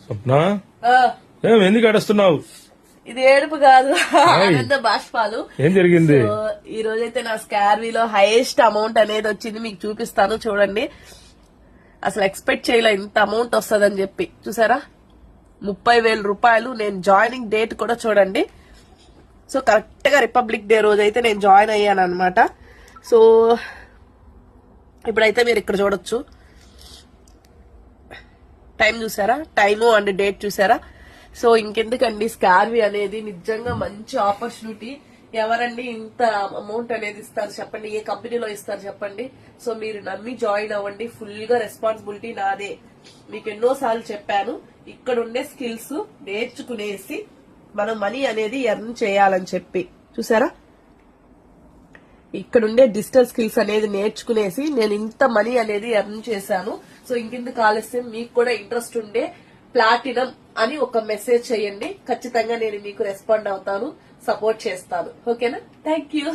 స్వప్న ఎందుకు అడుస్తున్నావు? ఇది ఏడుపు కాదు, ఆనంద బాష్పాలు. ఏం జరిగింది? ఈ రోజైతే నా స్కార్వీలో హైయెస్ట్ అమౌంట్ అనేది వచ్చింది. మీకు చూపిస్తాను చూడండి. అసలు ఎక్స్పెక్ట్ చేయలే ఇంత అమౌంట్ వస్తుందని చెప్పి. చూసారా, 30,000 రూపాయలు. నేను జాయినింగ్ డేట్ కూడా చూడండి. సో కరెక్ట్ గా రిపబ్లిక్ డే రోజు అయితే నేను జాయిన్ అయ్యాను అనమాట. సో ఇప్పుడైతే మీరు ఇక్కడ చూడొచ్చు, టైం చూసారా, టైము అండ్ డేట్ చూసారా. సో ఇంకెందుకండి, స్కార్వీ అనేది నిజంగా మంచి ఆపర్చునిటీ. ఎవరండి ఇంత అమౌంట్ అనేది ఇస్తారు చెప్పండి? ఏ కంపెనీలో ఇస్తారు చెప్పండి? సో మీరు నమ్మి జాయిన్ అవ్వండి. ఫుల్ గా రెస్పాన్సిబిలిటీ నాదే. మీకు ఎన్నో సార్లు చెప్పాను, ఇక్కడ ఉండే స్కిల్స్ నేర్చుకునేసి మనం మనీ అనేది ఎర్న్ చేయాలని చెప్పి. చూసారా, ఇక్కడ ఉండే డిజిటల్ స్కిల్స్ అనేది నేర్చుకునేసి నేను ఇంత మనీ అనేది ఎర్న్ చేశాను. సో ఇంకెందుకు ఆలస్యం, మీకు కూడా ఇంట్రెస్ట్ ఉండే ప్లాటినం అని ఒక మెసేజ్ చేయండి. ఖచ్చితంగా నేను మీకు రెస్పాండ్ అవుతాను, సపోర్ట్ చేస్తాను. ఓకేనా? Thank you.